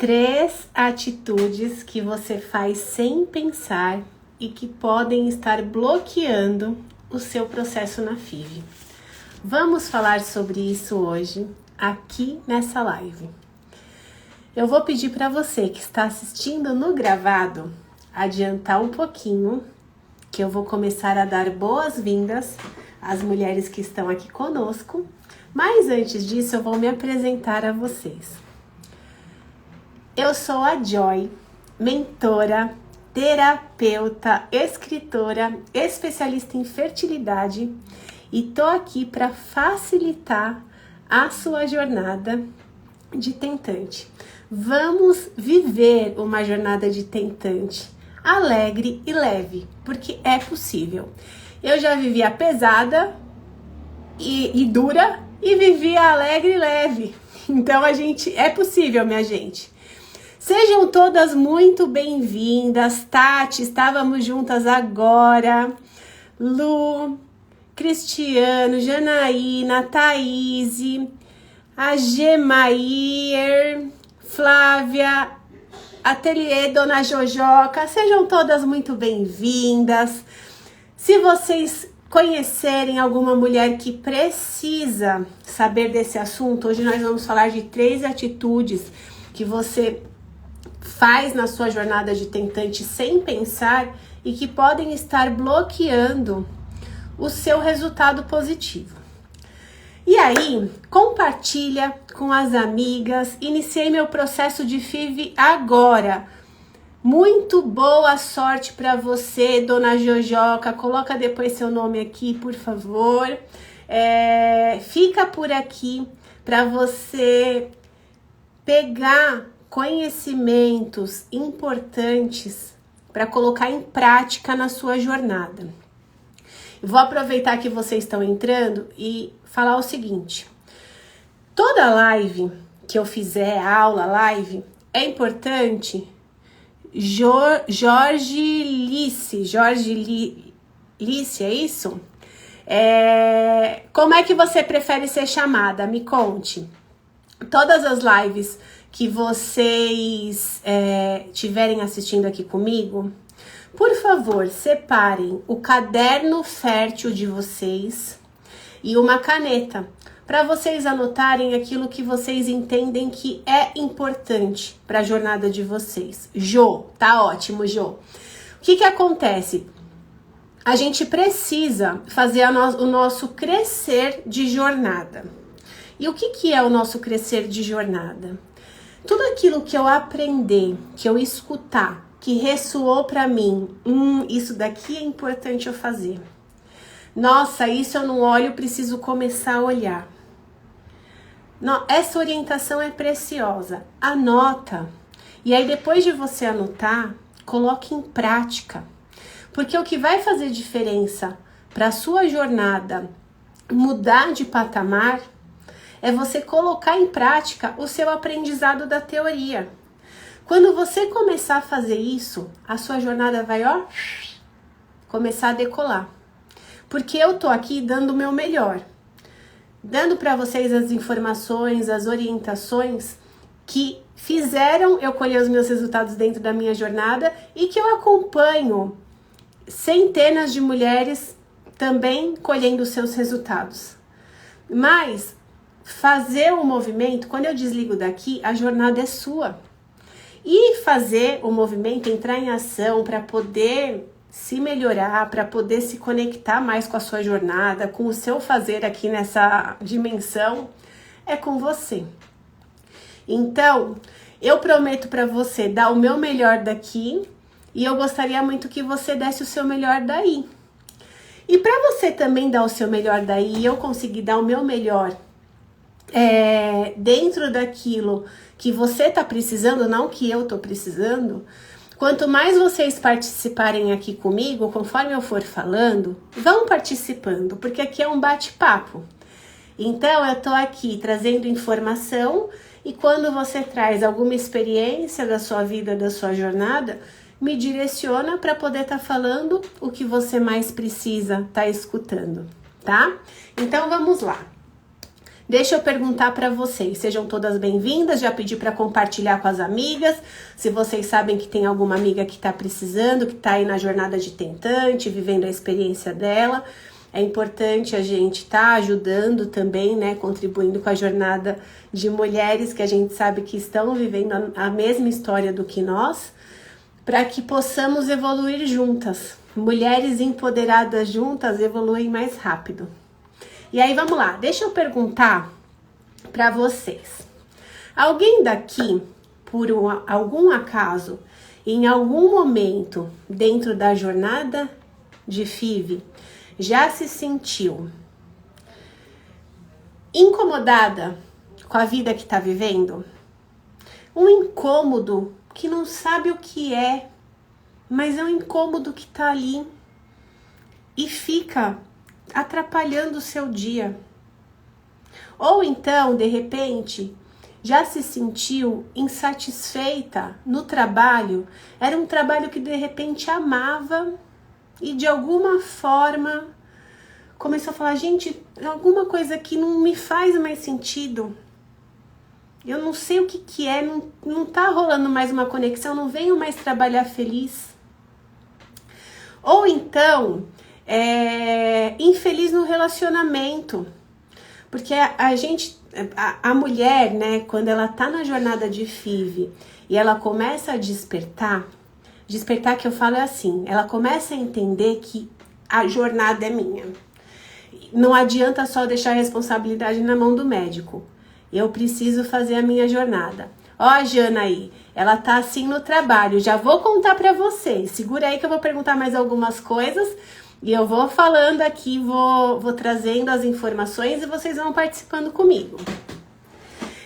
3 atitudes que você faz sem pensar e que podem estar bloqueando o seu processo na FIV. Vamos falar sobre isso hoje, aqui nessa live. Eu vou pedir para você que está assistindo no gravado, adiantar um pouquinho, que eu vou começar a dar boas-vindas às mulheres que estão aqui conosco, mas antes disso eu vou me apresentar a vocês. Eu sou a Joy, mentora, terapeuta, escritora, especialista em fertilidade e tô aqui para facilitar a sua jornada de tentante. Vamos viver uma jornada de tentante alegre e leve, porque é possível. Eu já vivi a pesada e dura e vivi a alegre e leve. Então é possível, minha gente. Sejam todas muito bem-vindas. Tati, estávamos juntas agora. Lu, Cristiano, Janaína, Thaís, a Gemair, Flávia, Ateliê Dona Jojoca. Sejam todas muito bem-vindas. Se vocês conhecerem alguma mulher que precisa saber desse assunto, hoje nós vamos falar de 3 atitudes que você faz na sua jornada de tentante sem pensar e que podem estar bloqueando o seu resultado positivo. E aí, compartilha com as amigas. Iniciei meu processo de FIV agora. Muito boa sorte para você, Dona Jojoca. Coloca depois seu nome aqui, por favor. Fica por aqui para você pegar conhecimentos importantes para colocar em prática na sua jornada. Vou aproveitar que vocês estão entrando e falar o seguinte: toda live que eu fizer, aula, live, é importante. Jorge Lice, é isso? Como é que você prefere ser chamada? Me conte. Todas as lives que vocês estiverem assistindo aqui comigo, por favor, separem o caderno fértil de vocês e uma caneta para vocês anotarem aquilo que vocês entendem que é importante para a jornada de vocês. Jô, tá ótimo, Jô. O que acontece? A gente precisa fazer o nosso crescer de jornada. E o que é o nosso crescer de jornada? Tudo aquilo que eu aprender, que eu escutar, que ressoou para mim, isso daqui é importante eu fazer. Nossa, isso eu não olho, preciso começar a olhar. Não, essa orientação é preciosa. Anota. E aí depois de você anotar, coloque em prática. Porque o que vai fazer diferença para a sua jornada mudar de patamar é você colocar em prática o seu aprendizado da teoria. Quando você começar a fazer isso, a sua jornada vai, começar a decolar. Porque eu tô aqui dando o meu melhor. Dando para vocês as informações, as orientações que fizeram eu colher os meus resultados dentro da minha jornada e que eu acompanho centenas de mulheres também colhendo os seus resultados. Mas fazer o movimento, quando eu desligo daqui, a jornada é sua. E fazer o movimento, entrar em ação para poder se melhorar, para poder se conectar mais com a sua jornada, com o seu fazer aqui nessa dimensão, é com você. Então, eu prometo para você dar o meu melhor daqui e eu gostaria muito que você desse o seu melhor daí. E para você também dar o seu melhor daí e eu conseguir dar o meu melhor dentro daquilo que você tá precisando, não que eu tô precisando, quanto mais vocês participarem aqui comigo, conforme eu for falando, vão participando, porque aqui é um bate-papo. Então, eu tô aqui trazendo informação e quando você traz alguma experiência da sua vida, da sua jornada, me direciona para poder estar falando o que você mais precisa estar escutando, tá? Então, vamos lá. Deixa eu perguntar para vocês, sejam todas bem-vindas, já pedi para compartilhar com as amigas, se vocês sabem que tem alguma amiga que está precisando, que está aí na jornada de tentante, vivendo a experiência dela, é importante a gente estar ajudando também, né, contribuindo com a jornada de mulheres que a gente sabe que estão vivendo a mesma história do que nós, para que possamos evoluir juntas. Mulheres empoderadas juntas evoluem mais rápido. E aí, vamos lá, deixa eu perguntar para vocês. Alguém daqui, por algum acaso, em algum momento dentro da jornada de FIV, já se sentiu incomodada com a vida que está vivendo? Um incômodo que não sabe o que é, mas é um incômodo que está ali e fica atrapalhando o seu dia. Ou então, de repente, já se sentiu insatisfeita no trabalho, era um trabalho que de repente amava e de alguma forma começou a falar, gente, alguma coisa aqui não me faz mais sentido. Eu não sei o que é, não tá rolando mais uma conexão, não venho mais trabalhar feliz. Ou então, infeliz no relacionamento. Porque a mulher, né, quando ela tá na jornada de FIV e ela começa a despertar que eu falo é assim, ela começa a entender que a jornada é minha. Não adianta só deixar a responsabilidade na mão do médico. Eu preciso fazer a minha jornada. Ó a Jana aí, ela tá assim no trabalho, já vou contar pra vocês. Segura aí que eu vou perguntar mais algumas coisas e eu vou falando aqui, vou trazendo as informações e vocês vão participando comigo.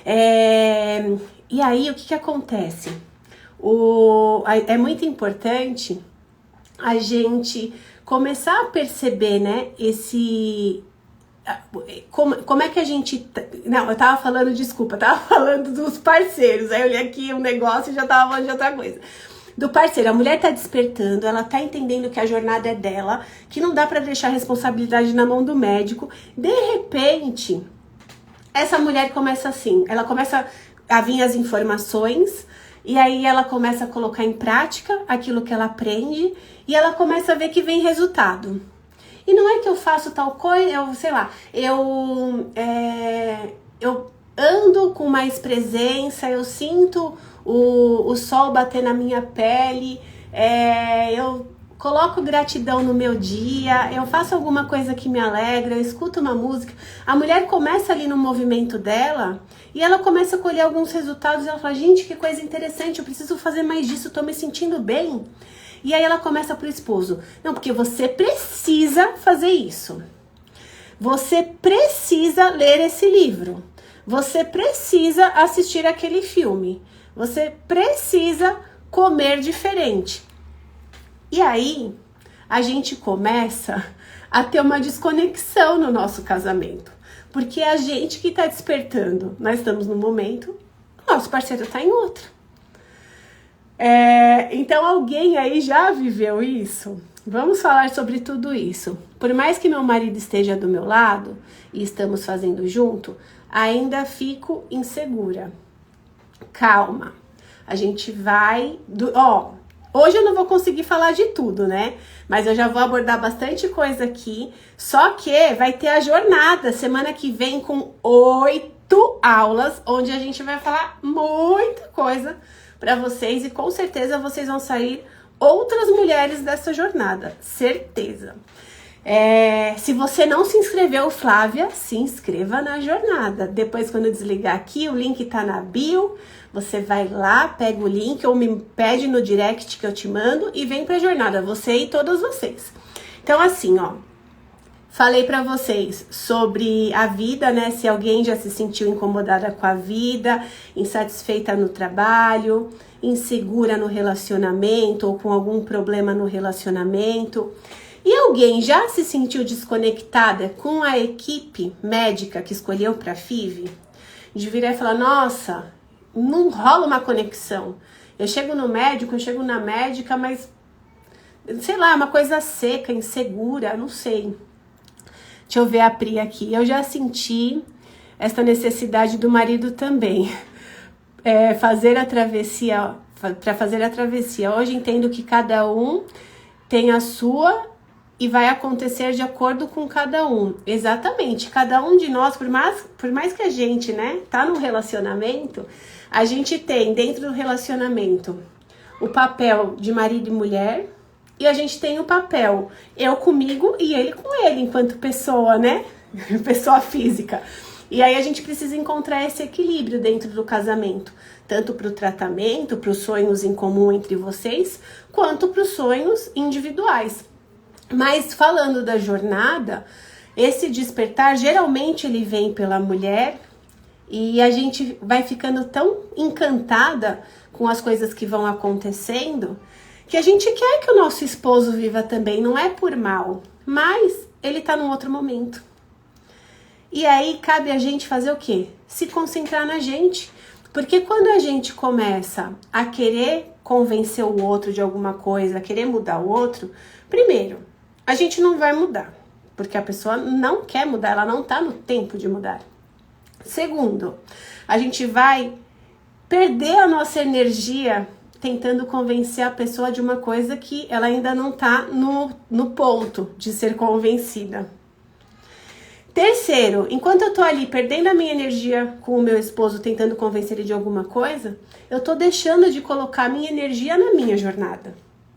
E aí, o que acontece? É muito importante a gente começar a perceber, né, como é que a gente... Não, eu tava falando dos parceiros, aí eu olhei aqui um negócio e já tava falando de outra coisa. Do parceiro, a mulher tá despertando, ela tá entendendo que a jornada é dela, que não dá pra deixar a responsabilidade na mão do médico. De repente, essa mulher começa assim, ela começa a vir as informações, e aí ela começa a colocar em prática aquilo que ela aprende, e ela começa a ver que vem resultado. E não é que eu faço tal coisa, eu ando com mais presença, eu sinto o sol bater na minha pele, eu coloco gratidão no meu dia, eu faço alguma coisa que me alegra, eu escuto uma música. A mulher começa ali no movimento dela e ela começa a colher alguns resultados e ela fala, gente, que coisa interessante, eu preciso fazer mais disso, tô me sentindo bem. E aí ela começa pro esposo, não, porque você precisa fazer isso. Você precisa ler esse livro. Você precisa assistir aquele filme. Você precisa comer diferente. E aí, a gente começa a ter uma desconexão no nosso casamento. Porque é a gente que está despertando. Nós estamos num momento, o nosso parceiro está em outro. Então, alguém aí já viveu isso? Vamos falar sobre tudo isso. Por mais que meu marido esteja do meu lado e estamos fazendo junto, ainda fico insegura. Calma. A gente vai... Hoje eu não vou conseguir falar de tudo, né? Mas eu já vou abordar bastante coisa aqui. Só que vai ter a jornada semana que vem com 8 aulas, onde a gente vai falar muita coisa para vocês. E com certeza vocês vão sair outras mulheres dessa jornada. Certeza. Se você não se inscreveu, Flávia, se inscreva na jornada. Depois, quando eu desligar aqui, o link tá na bio. Você vai lá, pega o link ou me pede no direct que eu te mando e vem pra jornada, você e todos vocês. Então, assim, falei pra vocês sobre a vida, né? Se alguém já se sentiu incomodada com a vida, insatisfeita no trabalho, insegura no relacionamento ou com algum problema no relacionamento. E alguém já se sentiu desconectada com a equipe médica que escolheu para FIV? De virar e falar, nossa, não rola uma conexão. Eu chego no médico, eu chego na médica, mas, sei lá, uma coisa seca, insegura, não sei. Deixa eu ver a Pri aqui. Eu já senti esta necessidade do marido também. Fazer a travessia, para fazer a travessia. Hoje entendo que cada um tem a sua e vai acontecer de acordo com cada um. Exatamente, cada um de nós, por mais que a gente, né, tá num relacionamento, a gente tem dentro do relacionamento o papel de marido e mulher, e a gente tem o papel eu comigo e ele com ele, enquanto pessoa, né, pessoa física. E aí a gente precisa encontrar esse equilíbrio dentro do casamento, tanto para o tratamento, para os sonhos em comum entre vocês, quanto para os sonhos individuais. Mas falando da jornada, esse despertar geralmente ele vem pela mulher e a gente vai ficando tão encantada com as coisas que vão acontecendo que a gente quer que o nosso esposo viva também, não é por mal, mas ele tá num outro momento. E aí cabe a gente fazer o quê? Se concentrar na gente. Porque quando a gente começa a querer convencer o outro de alguma coisa, a querer mudar o outro, primeiro, a gente não vai mudar. Porque a pessoa não quer mudar, ela não tá no tempo de mudar. Segundo, a gente vai perder a nossa energia tentando convencer a pessoa de uma coisa que ela ainda não tá no ponto de ser convencida. Terceiro, enquanto eu tô ali perdendo a minha energia com o meu esposo tentando convencer ele de alguma coisa, eu tô deixando de colocar a minha energia na minha jornada,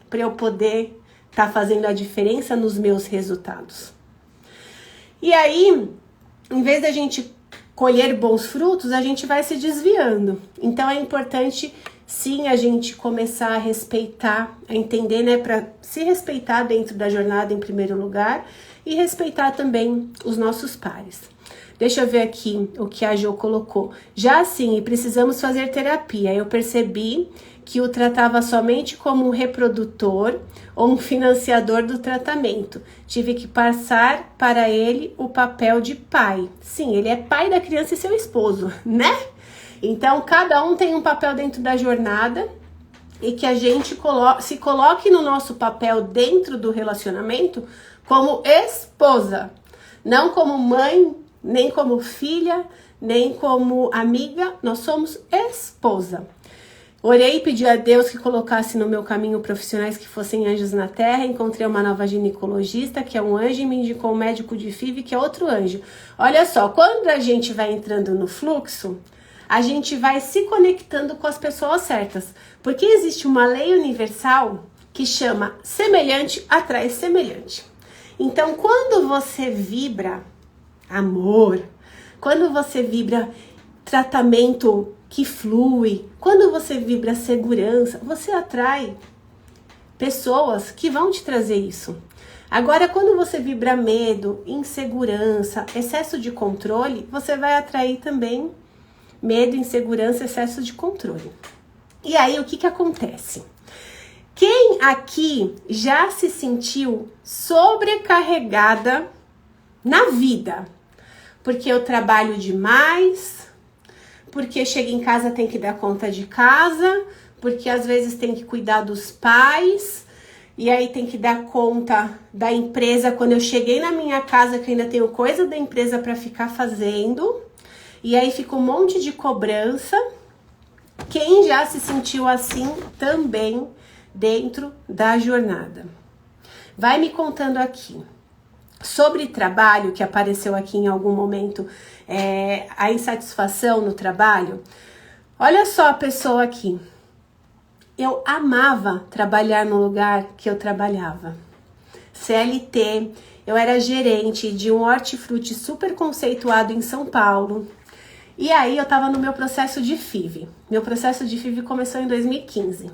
para eu poder tá fazendo a diferença nos meus resultados. E aí, em vez da gente colher bons frutos, a gente vai se desviando. Então é importante sim a gente começar a respeitar, a entender, né, para se respeitar dentro da jornada em primeiro lugar e respeitar também os nossos pares. Deixa eu ver aqui o que a Jo colocou. Já assim, precisamos fazer terapia. Eu percebi que o tratava somente como um reprodutor ou um financiador do tratamento. Tive que passar para ele o papel de pai. Sim, ele é pai da criança e seu esposo, né? Então, cada um tem um papel dentro da jornada e que a gente se coloque no nosso papel dentro do relacionamento como esposa, não como mãe, nem como filha, nem como amiga, nós somos esposa. Orei e pedi a Deus que colocasse no meu caminho profissionais que fossem anjos na terra. Encontrei uma nova ginecologista, que é um anjo, e me indicou um médico de FIV, que é outro anjo. Olha só, quando a gente vai entrando no fluxo, a gente vai se conectando com as pessoas certas. Porque existe uma lei universal que chama semelhante atrai semelhante. Então, quando você vibra amor, quando você vibra tratamento que flui, quando você vibra segurança, você atrai pessoas que vão te trazer isso. Agora, quando você vibra medo, insegurança, excesso de controle, você vai atrair também medo, insegurança, excesso de controle. E aí, o que acontece? Quem aqui já se sentiu sobrecarregada na vida? Porque eu trabalho demais, porque chega em casa tem que dar conta de casa, porque às vezes tem que cuidar dos pais, e aí tem que dar conta da empresa quando eu cheguei na minha casa que eu ainda tenho coisa da empresa para ficar fazendo, e aí fica um monte de cobrança. Quem já se sentiu assim também dentro da jornada? Vai me contando aqui. Sobre trabalho, que apareceu aqui em algum momento, a insatisfação no trabalho. Olha só a pessoa aqui. Eu amava trabalhar no lugar que eu trabalhava. CLT, eu era gerente de um hortifruti super conceituado em São Paulo. E aí eu tava no meu processo de FIV. Meu processo de FIV começou em 2015.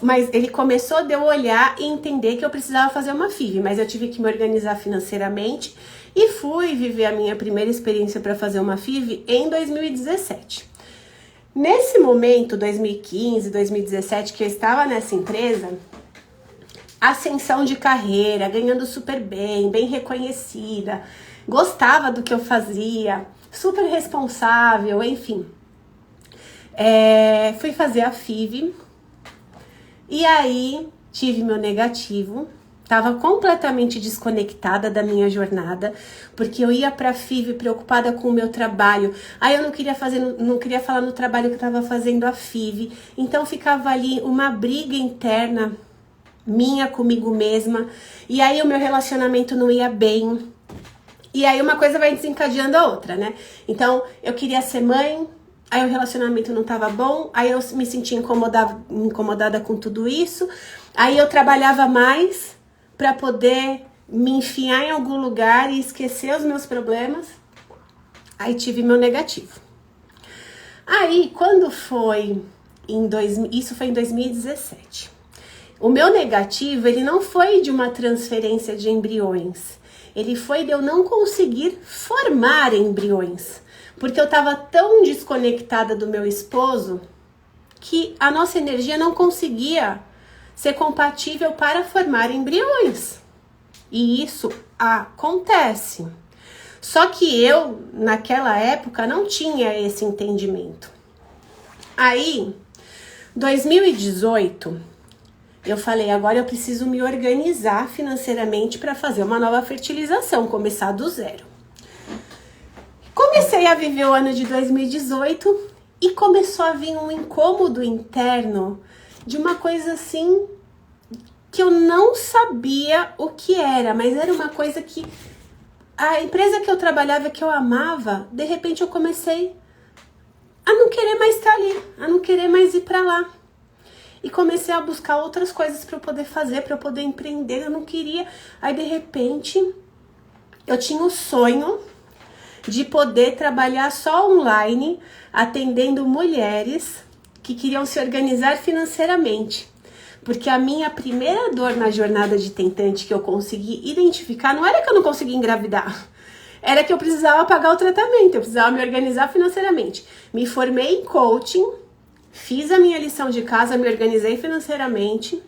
Mas ele começou de eu olhar e entender que eu precisava fazer uma FIV, mas eu tive que me organizar financeiramente e fui viver a minha primeira experiência para fazer uma FIV em 2017. Nesse momento, 2015, 2017, que eu estava nessa empresa, ascensão de carreira, ganhando super bem, bem reconhecida, gostava do que eu fazia, super responsável, enfim. Fui fazer a FIV. E aí, tive meu negativo, Estava completamente desconectada da minha jornada, porque eu ia para a FIV preocupada com o meu trabalho. Aí eu não queria falar no trabalho que eu estava fazendo a FIV. Então ficava ali uma briga interna minha comigo mesma. E aí o meu relacionamento não ia bem. E aí uma coisa vai desencadeando a outra, né? Então eu queria ser mãe, aí o relacionamento não estava bom, aí eu me sentia incomodada com tudo isso. Aí eu trabalhava mais para poder me enfiar em algum lugar e esquecer os meus problemas. Aí tive meu negativo. Aí, quando foi isso foi em 2017. O meu negativo, ele não foi de uma transferência de embriões. Ele foi de eu não conseguir formar embriões. Porque eu estava tão desconectada do meu esposo que a nossa energia não conseguia ser compatível para formar embriões. E isso acontece. Só que eu, naquela época, não tinha esse entendimento. Aí, 2018, eu falei, agora eu preciso me organizar financeiramente para fazer uma nova fertilização, começar do zero. Comecei a viver o ano de 2018 e começou a vir um incômodo interno de uma coisa assim que eu não sabia o que era, mas era uma coisa que a empresa que eu trabalhava, que eu amava, de repente eu comecei a não querer mais estar ali, a não querer mais ir para lá. E comecei a buscar outras coisas para eu poder fazer, para eu poder empreender, eu não queria. Aí de repente eu tinha o sonho de poder trabalhar só online, atendendo mulheres que queriam se organizar financeiramente. Porque a minha primeira dor na jornada de tentante que eu consegui identificar não era que eu não conseguia engravidar, era que eu precisava pagar o tratamento, eu precisava me organizar financeiramente. Me formei em coaching, fiz a minha lição de casa, me organizei financeiramente,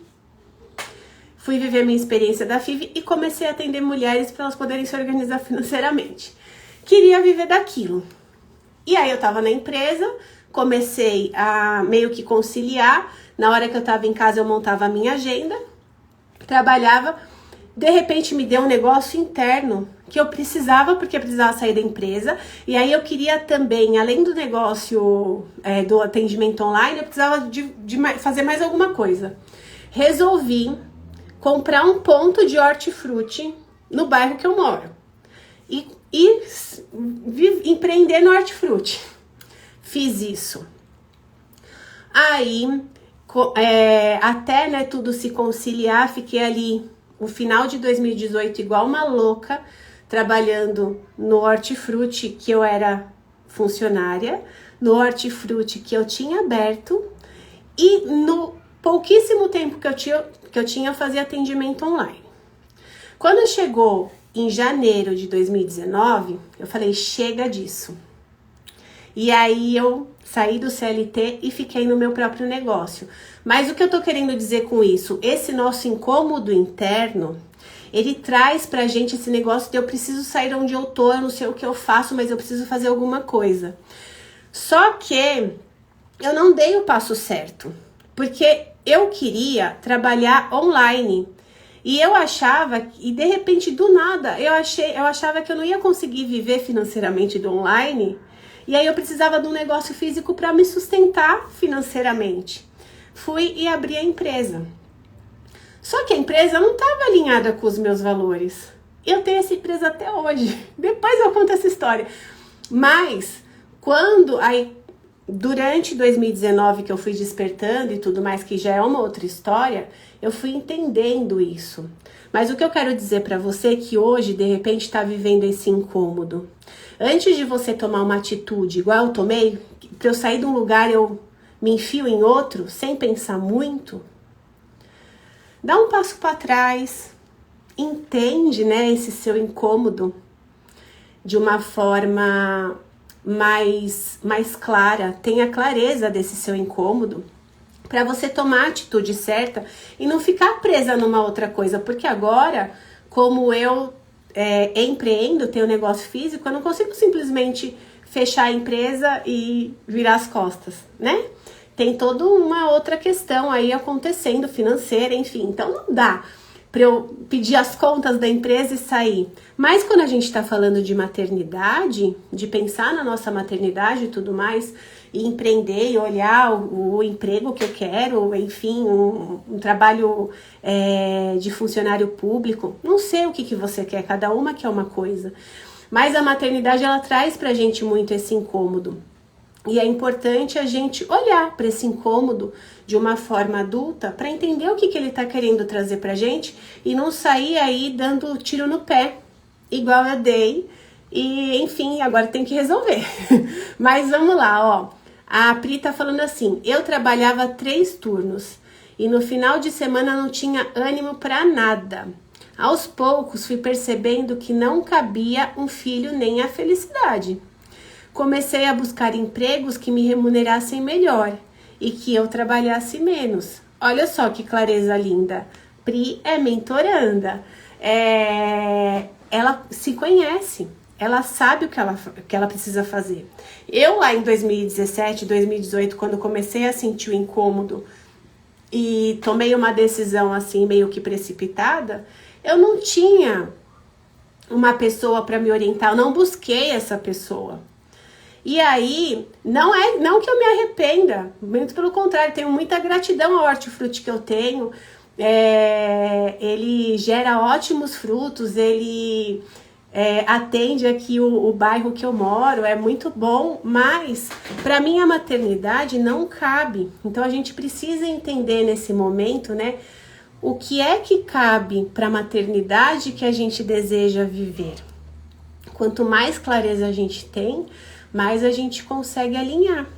fui viver minha experiência da FIV e comecei a atender mulheres para elas poderem se organizar financeiramente. Queria viver daquilo. E aí eu tava na empresa, comecei a meio que conciliar. Na hora que eu tava em casa eu montava a minha agenda, trabalhava. De repente me deu um negócio interno que eu precisava, porque eu precisava sair da empresa. E aí eu queria também, além do negócio do atendimento online, eu precisava de fazer mais alguma coisa. Resolvi comprar um ponto de hortifruti no bairro que eu moro. E empreender no hortifruti. Fiz isso. Aí, até tudo se conciliar, fiquei ali o final de 2018 igual uma louca, trabalhando no hortifruti que eu era funcionária, no hortifruti que eu tinha aberto e no pouquíssimo tempo que eu tinha eu fazia atendimento online. Quando chegou em janeiro de 2019, eu falei, chega disso. E aí eu saí do CLT e fiquei no meu próprio negócio. Mas o que eu tô querendo dizer com isso? Esse nosso incômodo interno, ele traz pra gente esse negócio de eu preciso sair onde eu tô, eu não sei o que eu faço, mas eu preciso fazer alguma coisa. Só que eu não dei o passo certo, porque eu queria trabalhar online. E eu achava, e de repente do nada, eu achava que eu não ia conseguir viver financeiramente do online. E aí eu precisava de um negócio físico para me sustentar financeiramente. Fui e abri a empresa. Só que a empresa não estava alinhada com os meus valores. Eu tenho essa empresa até hoje. Depois eu conto essa história. Mas, durante 2019 que eu fui despertando e tudo mais, que já é uma outra história, eu fui entendendo isso. Mas o que eu quero dizer para você é que hoje, de repente, está vivendo esse incômodo. Antes de você tomar uma atitude igual eu tomei, para eu sair de um lugar eu me enfio em outro, sem pensar muito, dá um passo para trás, entende, né, esse seu incômodo de uma forma mais clara, tenha clareza desse seu incômodo, para você tomar a atitude certa e não ficar presa numa outra coisa, porque agora, como eu empreendo, tenho negócio físico, eu não consigo simplesmente fechar a empresa e virar as costas, né? Tem toda uma outra questão aí acontecendo, financeira, enfim, então não dá. para eu pedir as contas da empresa e sair. Mas quando a gente está falando de maternidade, de pensar na nossa maternidade e tudo mais, e empreender e olhar o emprego que eu quero, enfim, um trabalho de funcionário público, não sei o que você quer, cada uma quer uma coisa. Mas a maternidade, ela traz pra gente muito esse incômodo. E é importante a gente olhar para esse incômodo de uma forma adulta para entender o que ele está querendo trazer pra gente e não sair aí dando tiro no pé, igual eu dei. E, enfim, agora tem que resolver. Mas vamos lá, ó. A Pri tá falando assim, eu trabalhava 3 turnos e no final de semana não tinha ânimo para nada. Aos poucos fui percebendo que não cabia um filho nem a felicidade. Comecei a buscar empregos que me remunerassem melhor e que eu trabalhasse menos. Olha só que clareza linda. Pri é mentoranda. Ela se conhece. Ela sabe o que ela precisa fazer. Eu lá em 2017, 2018, quando comecei a sentir o incômodo e tomei uma decisão assim meio que precipitada, eu não tinha uma pessoa para me orientar, eu não busquei essa pessoa. E aí, não que eu me arrependa, muito pelo contrário, tenho muita gratidão ao hortifruti que eu tenho. Ele gera ótimos frutos, ele atende aqui o bairro que eu moro, é muito bom, mas para mim a maternidade não cabe. Então a gente precisa entender nesse momento, né, o que é que cabe para a maternidade que a gente deseja viver. Quanto mais clareza a gente tem, mais a gente consegue alinhar.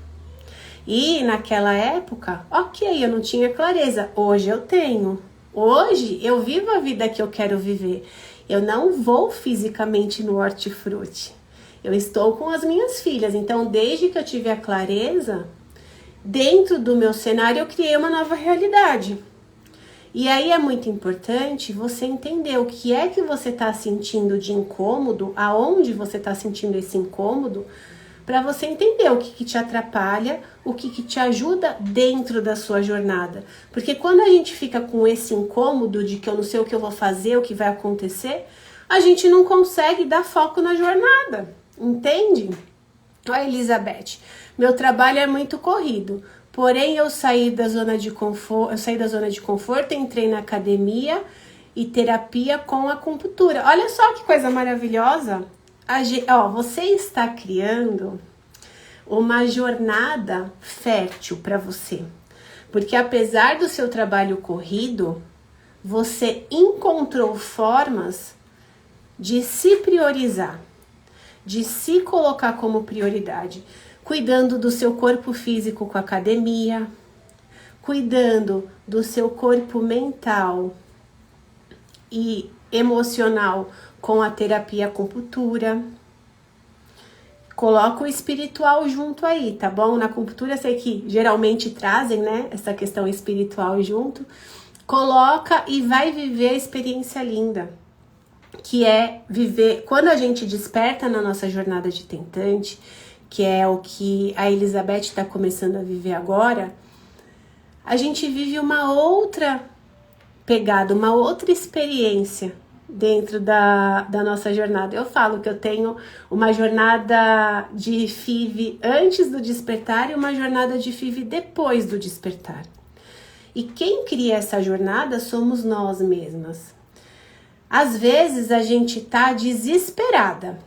E naquela época, ok, eu não tinha clareza. Hoje eu tenho. Hoje eu vivo a vida que eu quero viver. Eu não vou fisicamente no hortifruti. Eu estou com as minhas filhas. Então, desde que eu tive a clareza, dentro do meu cenário eu criei uma nova realidade. E aí é muito importante você entender o que é que você está sentindo de incômodo, aonde você está sentindo esse incômodo, para você entender o que te atrapalha, o que te ajuda dentro da sua jornada. Porque quando a gente fica com esse incômodo de que eu não sei o que eu vou fazer, o que vai acontecer, a gente não consegue dar foco na jornada, entende? Olha, Elizabeth, meu trabalho é muito corrido, porém eu saí da zona de conforto, entrei na academia e terapia com acupuntura. Olha só que coisa maravilhosa. Você está criando uma jornada fértil para você, porque apesar do seu trabalho corrido, você encontrou formas de se priorizar, de se colocar como prioridade, cuidando do seu corpo físico com a academia, cuidando do seu corpo mental e emocional com a terapia acupuntura. Coloca o espiritual junto aí, tá bom? Na acupuntura eu sei que geralmente trazem, né, essa questão espiritual junto. Coloca e vai viver a experiência linda, que é viver, quando a gente desperta na nossa jornada de tentante, que é o que a Elizabeth está começando a viver agora, a gente vive uma outra pegada, uma outra experiência dentro da nossa jornada. Eu falo que eu tenho uma jornada de FIV antes do despertar e uma jornada de FIV depois do despertar. E quem cria essa jornada somos nós mesmas. Às vezes a gente tá desesperada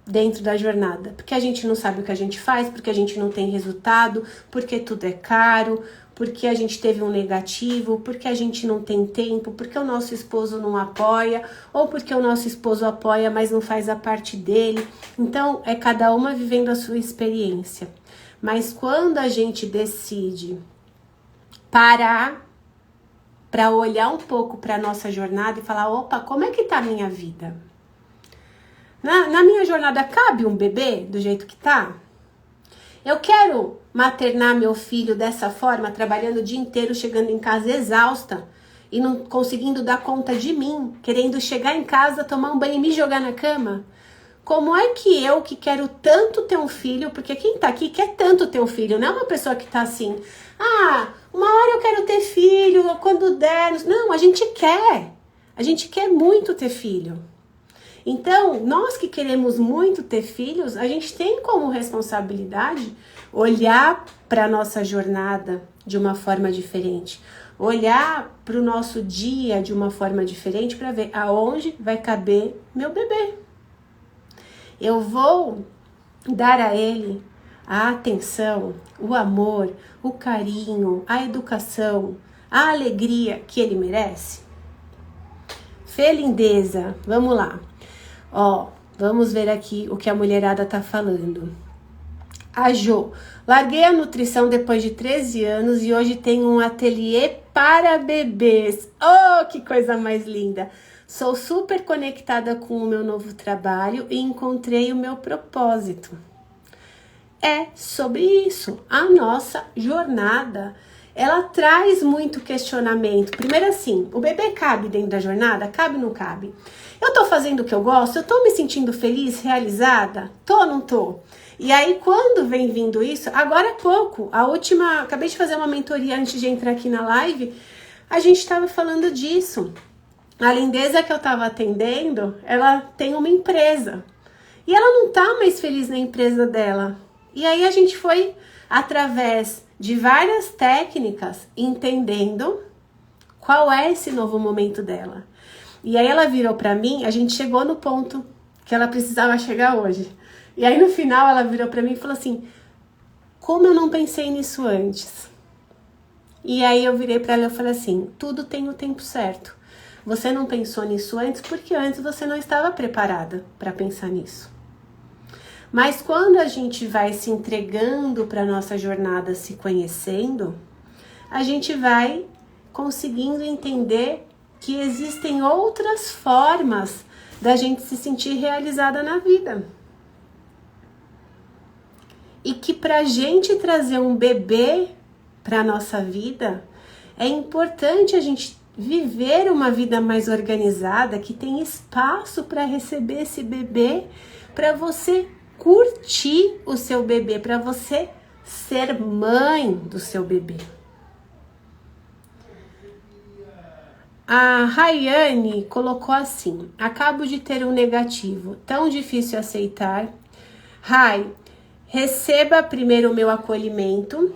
dentro da jornada, porque a gente não sabe o que a gente faz, porque a gente não tem resultado, porque tudo é caro, porque a gente teve um negativo, porque a gente não tem tempo, porque o nosso esposo não apoia, ou porque o nosso esposo apoia, mas não faz a parte dele. Então, é cada uma vivendo a sua experiência. Mas quando a gente decide parar para olhar um pouco para a nossa jornada e falar, opa, como é que tá a minha vida? Na minha jornada cabe um bebê do jeito que tá? Eu quero maternar meu filho dessa forma, trabalhando o dia inteiro, chegando em casa exausta e não conseguindo dar conta de mim, querendo chegar em casa, tomar um banho e me jogar na cama? Como é que eu, que quero tanto ter um filho, porque quem tá aqui quer tanto ter um filho, não é uma pessoa que tá assim, uma hora eu quero ter filho, quando der. Não, a gente quer. A gente quer muito ter filho. Então, nós que queremos muito ter filhos, a gente tem como responsabilidade olhar para a nossa jornada de uma forma diferente. Olhar para o nosso dia de uma forma diferente para ver aonde vai caber meu bebê. Eu vou dar a ele a atenção, o amor, o carinho, a educação, a alegria que ele merece? Fê Lindeza, vamos lá. Vamos ver aqui o que a mulherada tá falando. A Jo, larguei a nutrição depois de 13 anos e hoje tenho um ateliê para bebês. Oh, que coisa mais linda! Sou super conectada com o meu novo trabalho e encontrei o meu propósito. É sobre isso. A nossa jornada, ela traz muito questionamento. Primeiro assim, o bebê cabe dentro da jornada? Cabe ou não cabe? Eu tô fazendo o que eu gosto? Eu tô me sentindo feliz, realizada? Tô ou não tô? E aí, quando vem vindo isso, agora há pouco, acabei de fazer uma mentoria antes de entrar aqui na live, a gente tava falando disso. A lindeza que eu tava atendendo, ela tem uma empresa. E ela não tá mais feliz na empresa dela. E aí a gente foi, através de várias técnicas, entendendo qual é esse novo momento dela. E aí ela virou pra mim, a gente chegou no ponto que ela precisava chegar hoje. E aí no final ela virou pra mim e falou assim, como eu não pensei nisso antes? E aí eu virei pra ela e falei assim, tudo tem o tempo certo. Você não pensou nisso antes porque antes você não estava preparada para pensar nisso. Mas quando a gente vai se entregando para a nossa jornada, se conhecendo, a gente vai conseguindo entender que existem outras formas da gente se sentir realizada na vida. E que para a gente trazer um bebê para a nossa vida, é importante a gente viver uma vida mais organizada, que tem espaço para receber esse bebê, para você curtir o seu bebê, para você ser mãe do seu bebê. A Rayane colocou assim, acabo de ter um negativo, tão difícil aceitar. Rai, receba primeiro o meu acolhimento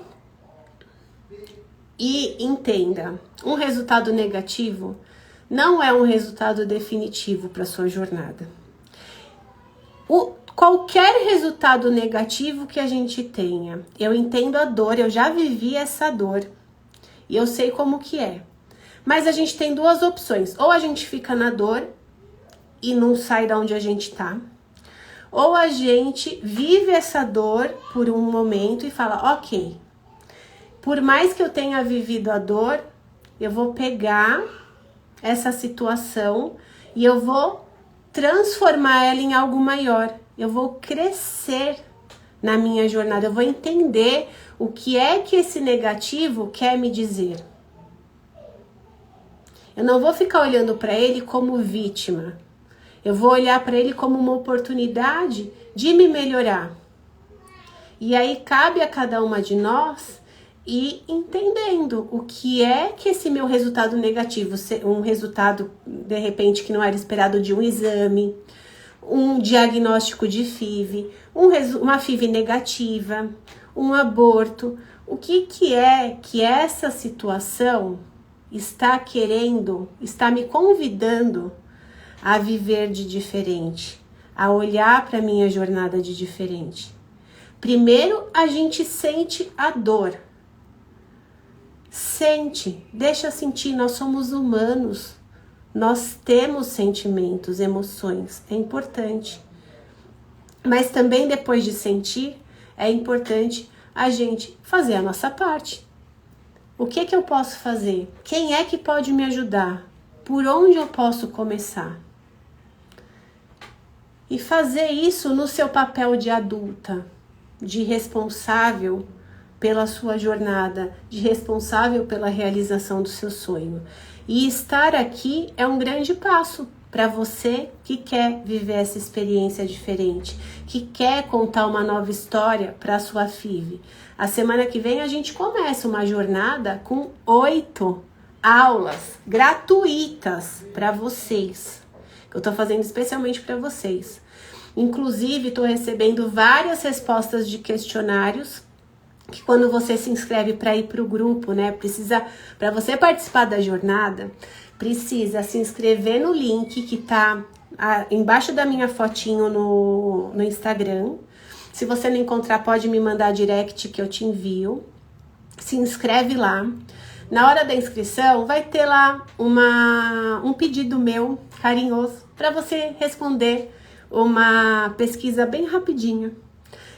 e entenda, um resultado negativo não é um resultado definitivo para sua jornada. Qualquer resultado negativo que a gente tenha, eu entendo a dor, eu já vivi essa dor e eu sei como que é. Mas a gente tem duas opções, ou a gente fica na dor e não sai da onde a gente tá, ou a gente vive essa dor por um momento e fala, ok, por mais que eu tenha vivido a dor, eu vou pegar essa situação e eu vou transformar ela em algo maior. Eu vou crescer na minha jornada, eu vou entender o que é que esse negativo quer me dizer. Eu não vou ficar olhando para ele como vítima. Eu vou olhar para ele como uma oportunidade de me melhorar. E aí cabe a cada uma de nós ir entendendo o que é que esse meu resultado negativo, um resultado de repente que não era esperado de um exame, um diagnóstico de FIV, uma FIV negativa, um aborto, o que é que essa situação está me convidando a viver de diferente, a olhar para a minha jornada de diferente. Primeiro a gente sente a dor. Sente, deixa sentir, nós somos humanos. Nós temos sentimentos, emoções, é importante. Mas também depois de sentir, é importante a gente fazer a nossa parte. O que eu posso fazer? Quem é que pode me ajudar? Por onde eu posso começar? E fazer isso no seu papel de adulta, de responsável pela sua jornada, de responsável pela realização do seu sonho. E estar aqui é um grande passo para você que quer viver essa experiência diferente, que quer contar uma nova história para a sua FIV. A semana que vem a gente começa uma jornada com 8 aulas gratuitas para vocês. Eu tô fazendo especialmente para vocês. Inclusive, estou recebendo várias respostas de questionários que quando você se inscreve para ir para o grupo, né, para você participar da jornada, precisa se inscrever no link que tá embaixo da minha fotinho no Instagram. Se você não encontrar, pode me mandar direct que eu te envio. Se inscreve lá. Na hora da inscrição, vai ter lá um pedido meu, carinhoso, para você responder uma pesquisa bem rapidinha.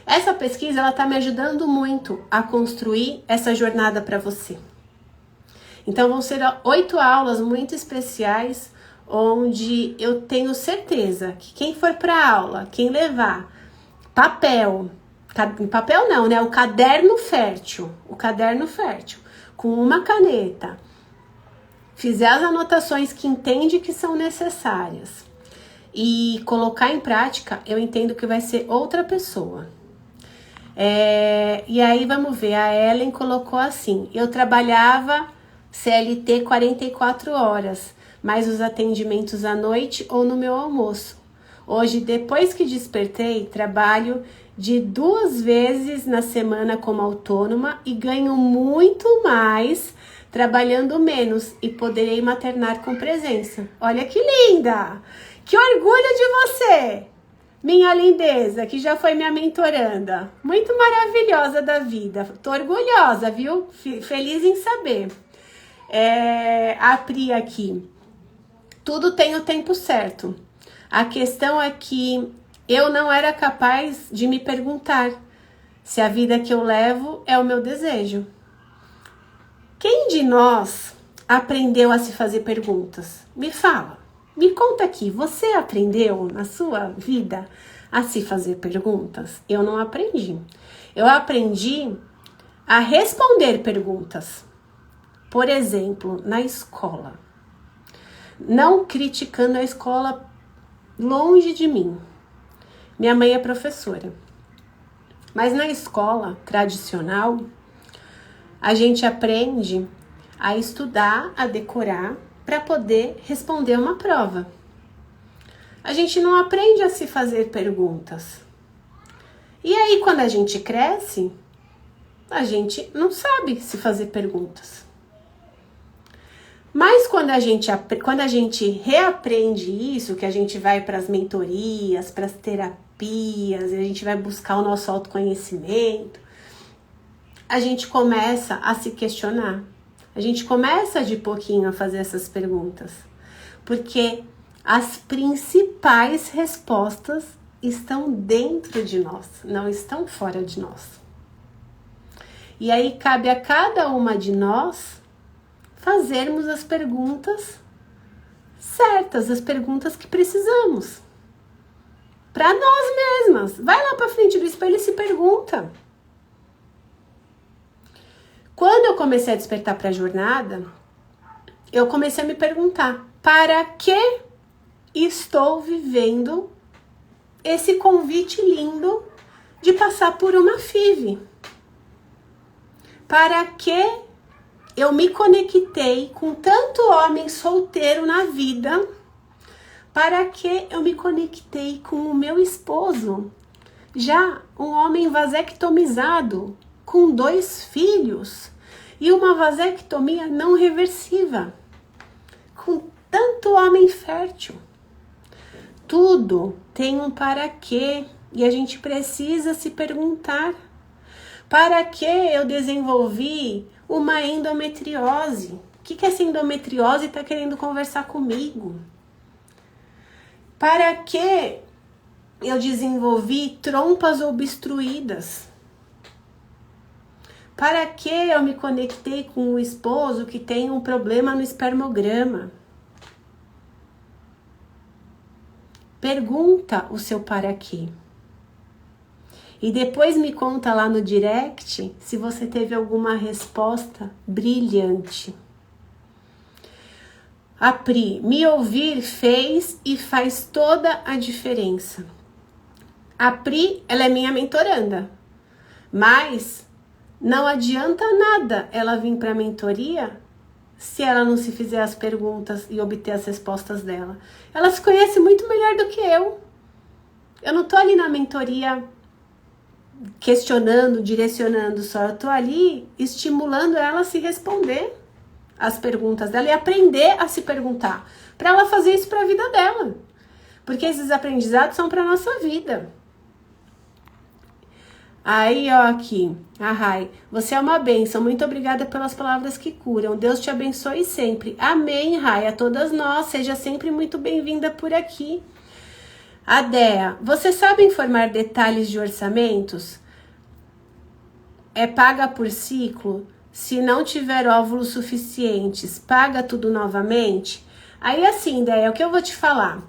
Essa pesquisa, ela tá me ajudando muito a construir essa jornada para você. Então, vão ser 8 aulas muito especiais, onde eu tenho certeza que quem for para aula, quem levar papel não, né? O caderno fértil, com uma caneta, fizer as anotações que entende que são necessárias e colocar em prática, eu entendo que vai ser outra pessoa. E aí, vamos ver, a Ellen colocou assim: eu trabalhava CLT 44 horas, mais os atendimentos à noite ou no meu almoço. Hoje, depois que despertei, trabalho de 2 vezes na semana como autônoma e ganho muito mais trabalhando menos e poderei maternar com presença. Olha que linda! Que orgulho de você! Minha lindeza, que já foi minha mentoranda. Muito maravilhosa da vida. Tô orgulhosa, viu? Feliz em saber. A Pri aqui. Tudo tem o tempo certo. A questão é que eu não era capaz de me perguntar se a vida que eu levo é o meu desejo. Quem de nós aprendeu a se fazer perguntas? Me fala. Me conta aqui, você aprendeu na sua vida a se fazer perguntas? Eu não aprendi. Eu aprendi a responder perguntas. Por exemplo, na escola. Não criticando a escola, longe de mim. Minha mãe é professora. Mas na escola tradicional, a gente aprende a estudar, a decorar, para poder responder uma prova. A gente não aprende a se fazer perguntas. E aí, quando a gente cresce, a gente não sabe se fazer perguntas. Mas quando a gente reaprende isso, que a gente vai para as mentorias, para as terapias, a gente vai buscar o nosso autoconhecimento, a gente começa a se questionar. A gente começa de pouquinho a fazer essas perguntas, porque as principais respostas estão dentro de nós, não estão fora de nós. E aí cabe a cada uma de nós fazermos as perguntas certas, as perguntas que precisamos. Para nós mesmas. Vai lá para frente do espelho e se pergunta. Quando eu comecei a despertar para a jornada, eu comecei a me perguntar: para que estou vivendo esse convite lindo de passar por uma FIV? Para que eu me conectei com tanto homem solteiro na vida? Para que eu me conectei com o meu esposo, já um homem vasectomizado, com 2 filhos e uma vasectomia não reversível, com tanto homem fértil? Tudo tem um para quê e a gente precisa se perguntar: para que eu desenvolvi uma endometriose? O que essa endometriose está querendo conversar comigo? Para que eu desenvolvi trompas obstruídas? Para que eu me conectei com o esposo que tem um problema no espermograma? Pergunta o seu para quê. E depois me conta lá no direct se você teve alguma resposta brilhante. A Pri, me ouvir fez e faz toda a diferença. A Pri, ela é minha mentoranda, mas não adianta nada ela vir para a mentoria se ela não se fizer as perguntas e obter as respostas dela. Ela se conhece muito melhor do que eu. Eu não tô ali na mentoria questionando, direcionando só. Eu tô ali estimulando ela a se responder as perguntas dela e aprender a se perguntar. Para ela fazer isso para a vida dela. Porque esses aprendizados são para nossa vida. Aí, ó, aqui, a Rai, você é uma bênção, muito obrigada pelas palavras que curam, Deus te abençoe sempre, amém, Rai, a todas nós, seja sempre muito bem-vinda por aqui. A Dea, você sabe informar detalhes de orçamentos? É paga por ciclo? Se não tiver óvulos suficientes, paga tudo novamente? Aí assim, Dea, o que eu vou te falar?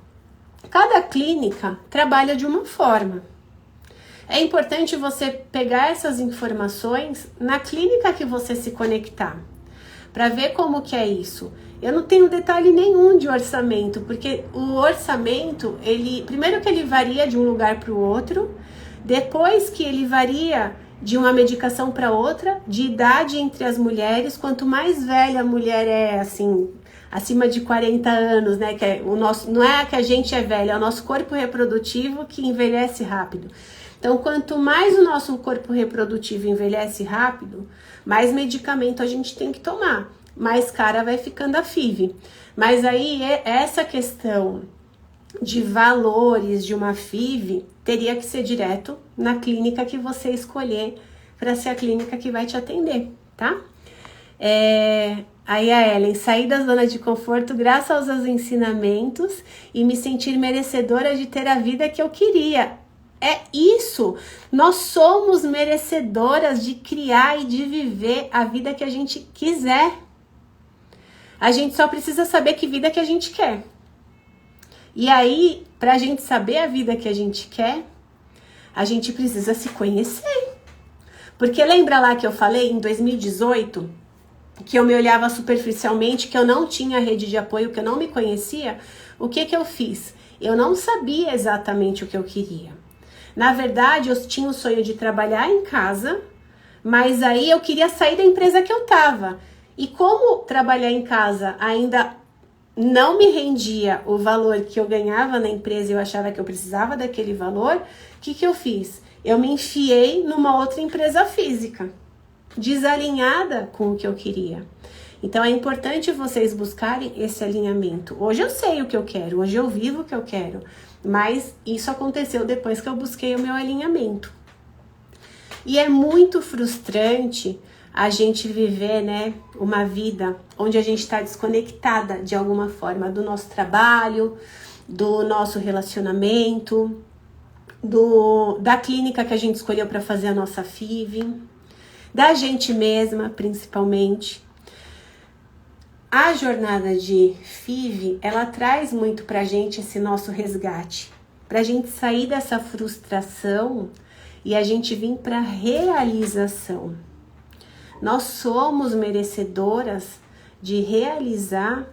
Cada clínica trabalha de uma forma. É importante você pegar essas informações na clínica que você se conectar, para ver como que é isso. Eu não tenho detalhe nenhum de orçamento, porque o orçamento, primeiro que ele varia de um lugar para o outro, depois que ele varia de uma medicação para outra, de idade entre as mulheres, quanto mais velha a mulher é, assim, acima de 40 anos, né, que é o nosso, não é que a gente é velha, é o nosso corpo reprodutivo que envelhece rápido. Então, quanto mais o nosso corpo reprodutivo envelhece rápido, mais medicamento a gente tem que tomar, mais cara vai ficando a FIV. Mas aí, essa questão de valores de uma FIV teria que ser direto na clínica que você escolher para ser a clínica que vai te atender, tá? Aí a Ellen, sair da zona de conforto graças aos ensinamentos e me sentir merecedora de ter a vida que eu queria. É isso, nós somos merecedoras de criar e de viver a vida que a gente quiser. A gente só precisa saber que vida que a gente quer. E aí, pra gente saber a vida que a gente quer, a gente precisa se conhecer. Porque lembra lá que eu falei em 2018, que eu me olhava superficialmente, que eu não tinha rede de apoio, que eu não me conhecia? O que eu fiz? Eu não sabia exatamente o que eu queria. Na verdade, eu tinha o sonho de trabalhar em casa, mas aí eu queria sair da empresa que eu estava. E como trabalhar em casa ainda não me rendia o valor que eu ganhava na empresa e eu achava que eu precisava daquele valor, o que eu fiz? Eu me enfiei numa outra empresa física, desalinhada com o que eu queria. Então é importante vocês buscarem esse alinhamento. Hoje eu sei o que eu quero, hoje eu vivo o que eu quero. Mas isso aconteceu depois que eu busquei o meu alinhamento. E é muito frustrante a gente viver, né, uma vida onde a gente está desconectada de alguma forma do nosso trabalho, do nosso relacionamento, da clínica que a gente escolheu para fazer a nossa FIV, da gente mesma, principalmente. A jornada de FIV, ela traz muito pra gente esse nosso resgate, pra gente sair dessa frustração e a gente vir pra realização. Nós somos merecedoras de realizar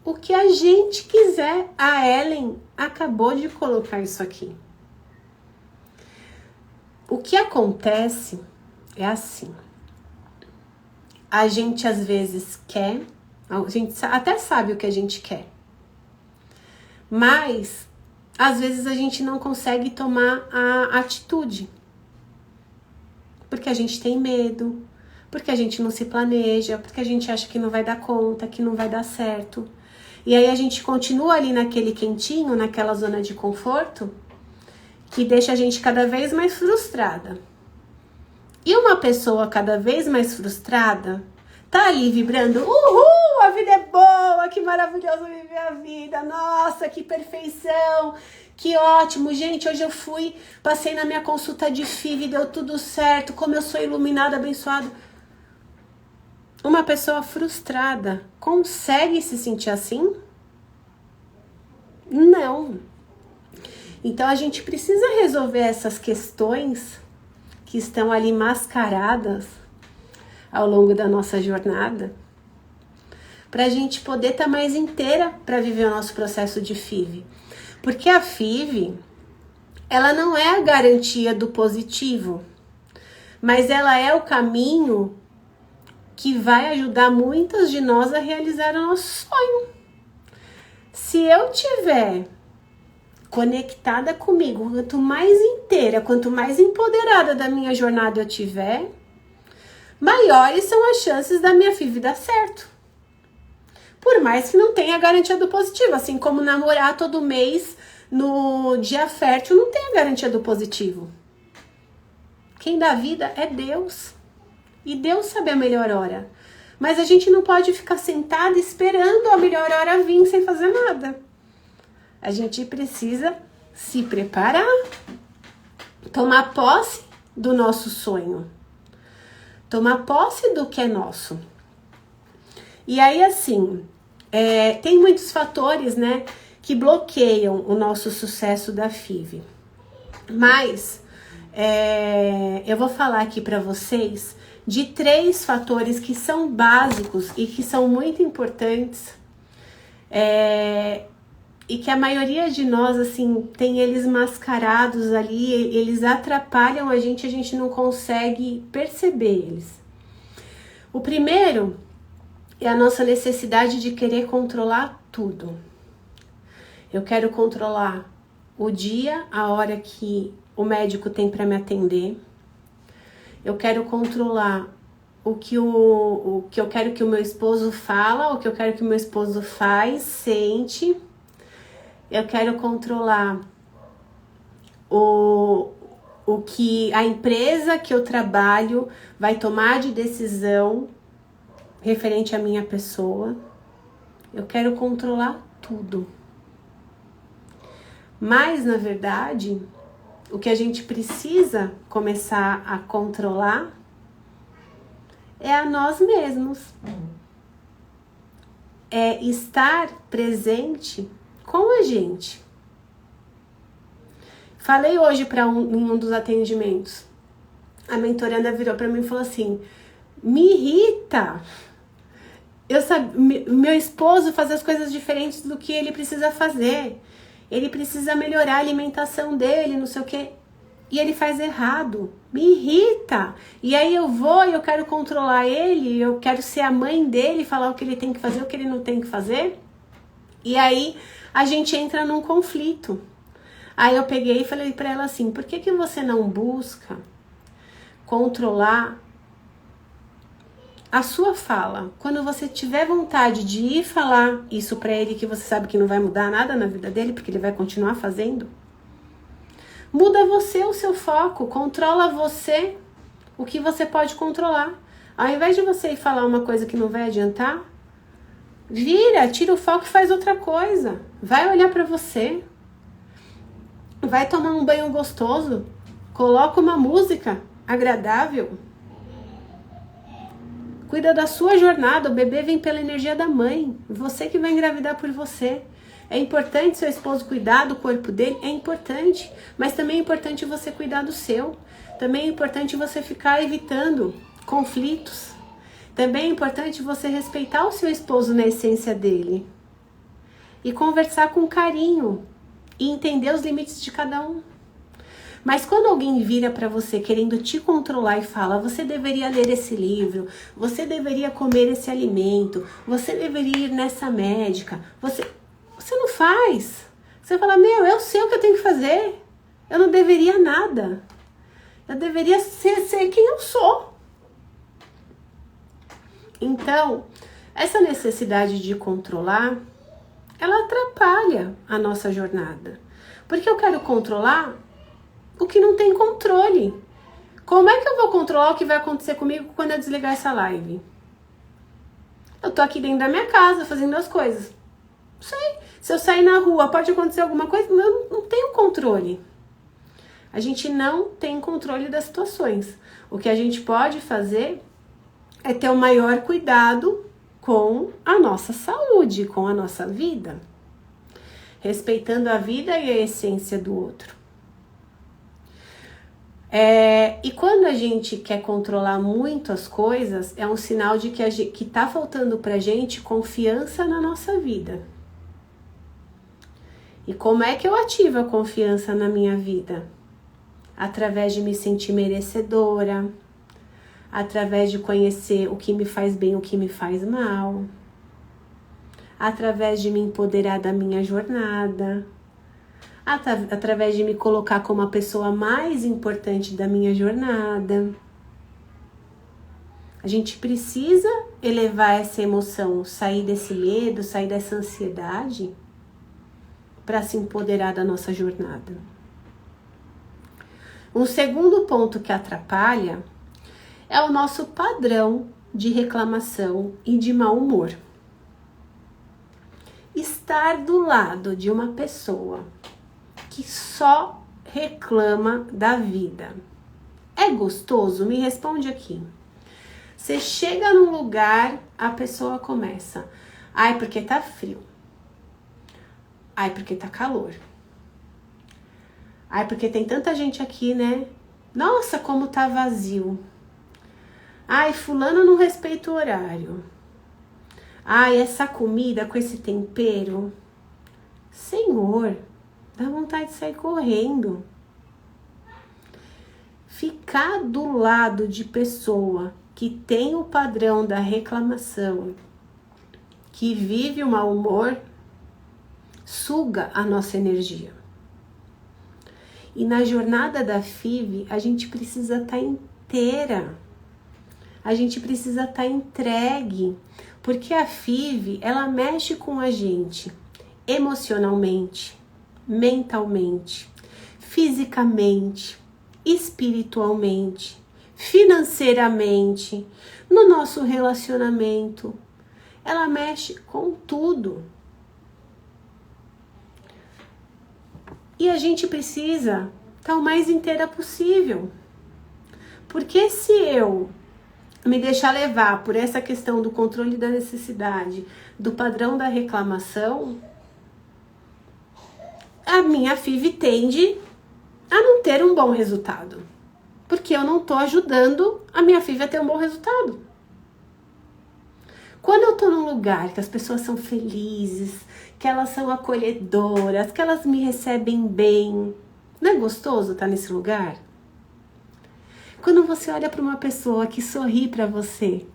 o que a gente quiser. A Ellen acabou de colocar isso aqui. O que acontece é assim. A gente às vezes quer, a gente até sabe o que a gente quer, mas às vezes a gente não consegue tomar a atitude, porque a gente tem medo, porque a gente não se planeja, porque a gente acha que não vai dar conta, que não vai dar certo. E aí a gente continua ali naquele quentinho, naquela zona de conforto, que deixa a gente cada vez mais frustrada. E uma pessoa cada vez mais frustrada tá ali vibrando, uhul, a vida é boa, que maravilhoso viver a vida, nossa, que perfeição, que ótimo, gente, hoje eu passei na minha consulta de FIV, deu tudo certo, como eu sou iluminada, abençoada. Uma pessoa frustrada consegue se sentir assim? Não. Então a gente precisa resolver essas questões que estão ali mascaradas ao longo da nossa jornada, para a gente poder estar mais inteira para viver o nosso processo de FIV. Porque a FIV, ela não é a garantia do positivo, mas ela é o caminho que vai ajudar muitas de nós a realizar o nosso sonho. Se eu tiver conectada comigo, quanto mais inteira, quanto mais empoderada da minha jornada eu tiver, maiores são as chances da minha FIV dar certo. Por mais que não tenha garantia do positivo, assim como namorar todo mês no dia fértil não tem a garantia do positivo. Quem dá vida é Deus. E Deus sabe a melhor hora. Mas a gente não pode ficar sentada esperando a melhor hora vir sem fazer nada. A gente precisa se preparar, tomar posse do nosso sonho, tomar posse do que é nosso. E aí, assim, tem muitos fatores, né, que bloqueiam o nosso sucesso da FIV. Mas eu vou falar aqui para vocês de 3 fatores que são básicos e que são muito importantes, e que a maioria de nós, assim, tem eles mascarados ali, eles atrapalham a gente não consegue perceber eles. O primeiro é a nossa necessidade de querer controlar tudo. Eu quero controlar o dia, a hora que o médico tem para me atender. Eu quero controlar o que eu quero que o meu esposo fala, o que eu quero que o meu esposo faz, sente. Eu quero controlar o que a empresa que eu trabalho vai tomar de decisão referente à minha pessoa. Eu quero controlar tudo. Mas, na verdade, o que a gente precisa começar a controlar é a nós mesmos. É estar presente com a gente. Falei hoje em um dos atendimentos. A mentoranda virou para mim e falou assim: me irrita. Meu esposo faz as coisas diferentes do que ele precisa fazer. Ele precisa melhorar a alimentação dele, não sei o quê. E ele faz errado. Me irrita. E aí eu quero controlar ele, eu quero ser a mãe dele, falar o que ele tem que fazer, o que ele não tem que fazer. E aí a gente entra num conflito. Aí eu peguei e falei pra ela assim: por que você não busca controlar a sua fala? Quando você tiver vontade de ir falar isso pra ele, que você sabe que não vai mudar nada na vida dele, porque ele vai continuar fazendo, muda você o seu foco, controla você o que você pode controlar. Ao invés de você ir falar uma coisa que não vai adiantar, tira o foco e faz outra coisa. Vai olhar pra você. Vai tomar um banho gostoso. Coloca uma música agradável. Cuida da sua jornada. O bebê vem pela energia da mãe. Você que vai engravidar por você. É importante seu esposo cuidar do corpo dele? É importante. Mas também é importante você cuidar do seu. Também é importante você ficar evitando conflitos. Também é importante você respeitar o seu esposo na essência dele. E conversar com carinho. E entender os limites de cada um. Mas quando alguém vira para você querendo te controlar e fala: você deveria ler esse livro, você deveria comer esse alimento, você deveria ir nessa médica, você não faz. Você fala: eu sei o que eu tenho que fazer. Eu não deveria nada. Eu deveria ser quem eu sou. Então, essa necessidade de controlar, ela atrapalha a nossa jornada. Porque eu quero controlar o que não tem controle. Como é que eu vou controlar o que vai acontecer comigo quando eu desligar essa live? Eu tô aqui dentro da minha casa fazendo as coisas. Não sei. Se eu sair na rua, pode acontecer alguma coisa? Eu não tenho controle. A gente não tem controle das situações. O que a gente pode fazer é ter o maior cuidado com a nossa saúde, com a nossa vida. Respeitando a vida e a essência do outro. E quando a gente quer controlar muito as coisas, é um sinal de que tá faltando pra gente confiança na nossa vida. E como é que eu ativo a confiança na minha vida? Através de me sentir merecedora, através de conhecer o que me faz bem, o que me faz mal, através de me empoderar da minha jornada, através de me colocar como a pessoa mais importante da minha jornada. A gente precisa elevar essa emoção, sair desse medo, sair dessa ansiedade para se empoderar da nossa jornada. Um segundo ponto que atrapalha é o nosso padrão de reclamação e de mau humor. Estar do lado de uma pessoa que só reclama da vida é gostoso? Me responde aqui. Você chega num lugar, a pessoa começa: ai, porque tá frio. Ai, porque tá calor. Ai, porque tem tanta gente aqui, né? Nossa, como tá vazio. Ai, fulano não respeita o horário. Ai, essa comida com esse tempero. Senhor, dá vontade de sair correndo. Ficar do lado de pessoa que tem o padrão da reclamação, que vive o mau humor, suga a nossa energia. E na jornada da FIV, a gente precisa estar inteira. A gente precisa estar entregue. Porque a FIV, ela mexe com a gente emocionalmente, mentalmente, fisicamente, espiritualmente, financeiramente, no nosso relacionamento. Ela mexe com tudo. E a gente precisa estar o mais inteira possível. Porque se eu me deixar levar por essa questão do controle da necessidade, do padrão da reclamação, a minha FIV tende a não ter um bom resultado. Porque eu não estou ajudando a minha FIV a ter um bom resultado. Quando eu estou num lugar que as pessoas são felizes, que elas são acolhedoras, que elas me recebem bem, não é gostoso estar nesse lugar? Quando você olha para uma pessoa que sorri para você,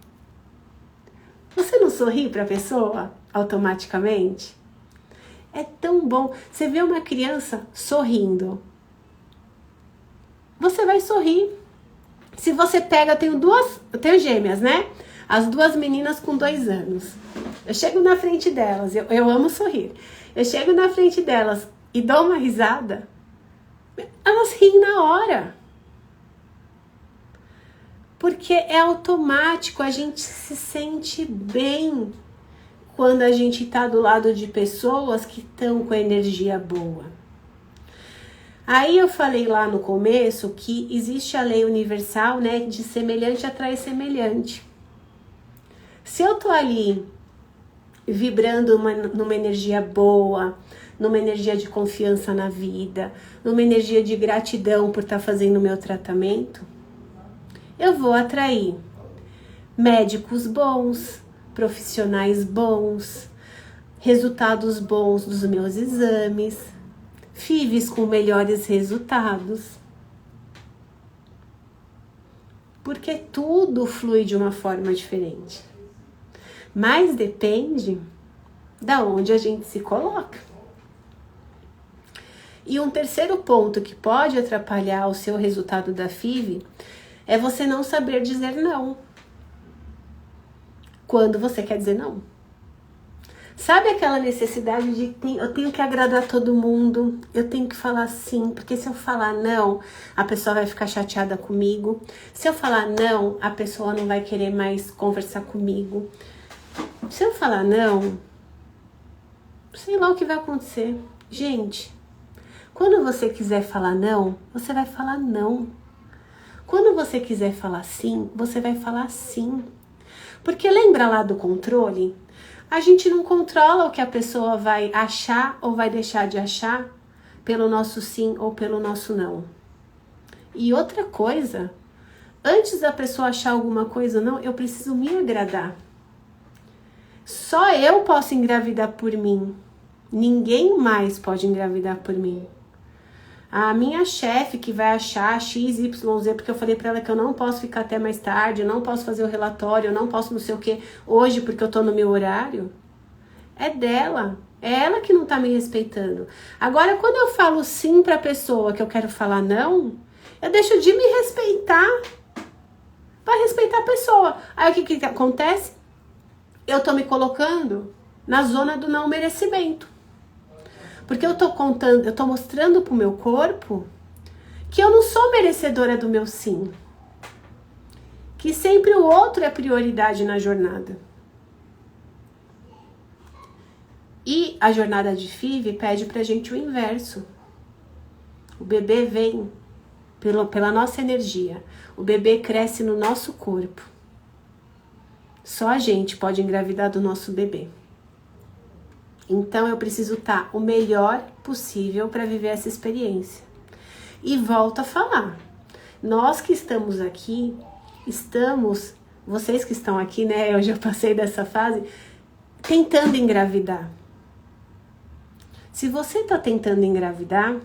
você não sorri para a pessoa automaticamente? É tão bom. Você vê uma criança sorrindo, você vai sorrir. Se você pega, eu tenho gêmeas, né? As duas meninas com 2 anos. Eu chego na frente delas, eu amo sorrir. Eu chego na frente delas e dou uma risada, elas riem na hora. Porque é automático, a gente se sente bem quando a gente está do lado de pessoas que estão com energia boa. Aí eu falei lá no começo que existe a lei universal, né, de semelhante atrai semelhante. Se eu tô ali vibrando numa energia boa, numa energia de confiança na vida, numa energia de gratidão por estar fazendo o meu tratamento, eu vou atrair médicos bons, profissionais bons, resultados bons dos meus exames, FIVs com melhores resultados. Porque tudo flui de uma forma diferente. Mas depende da onde a gente se coloca. E um terceiro ponto que pode atrapalhar o seu resultado da FIV é você não saber dizer não quando você quer dizer não. Sabe aquela necessidade de eu tenho que agradar todo mundo, eu tenho que falar sim, porque se eu falar não, a pessoa vai ficar chateada comigo. Se eu falar não, a pessoa não vai querer mais conversar comigo. Se eu falar não, sei lá o que vai acontecer. Gente, quando você quiser falar não, você vai falar não. Quando você quiser falar sim, você vai falar sim. Porque lembra lá do controle? A gente não controla o que a pessoa vai achar ou vai deixar de achar pelo nosso sim ou pelo nosso não. E outra coisa, antes da pessoa achar alguma coisa ou não, eu preciso me agradar. Só eu posso engravidar por mim. Ninguém mais pode engravidar por mim. A minha chefe que vai achar X, Y, Z, porque eu falei pra ela que eu não posso ficar até mais tarde, eu não posso fazer o relatório, eu não posso não sei o que hoje porque eu tô no meu horário, é dela. É ela que não tá me respeitando. Agora, quando eu falo sim pra pessoa que eu quero falar não, eu deixo de me respeitar pra respeitar a pessoa. Aí o que acontece? Eu tô me colocando na zona do não merecimento. Porque eu tô mostrando pro meu corpo que eu não sou merecedora do meu sim. Que sempre o outro é prioridade na jornada. E a jornada de FIV pede pra gente o inverso. O bebê vem pela nossa energia. O bebê cresce no nosso corpo. Só a gente pode engravidar do nosso bebê. Então eu preciso estar o melhor possível para viver essa experiência. E volto a falar. Nós que estamos aqui, vocês que estão aqui, né? Eu já passei dessa fase, tentando engravidar. Se você está tentando engravidar,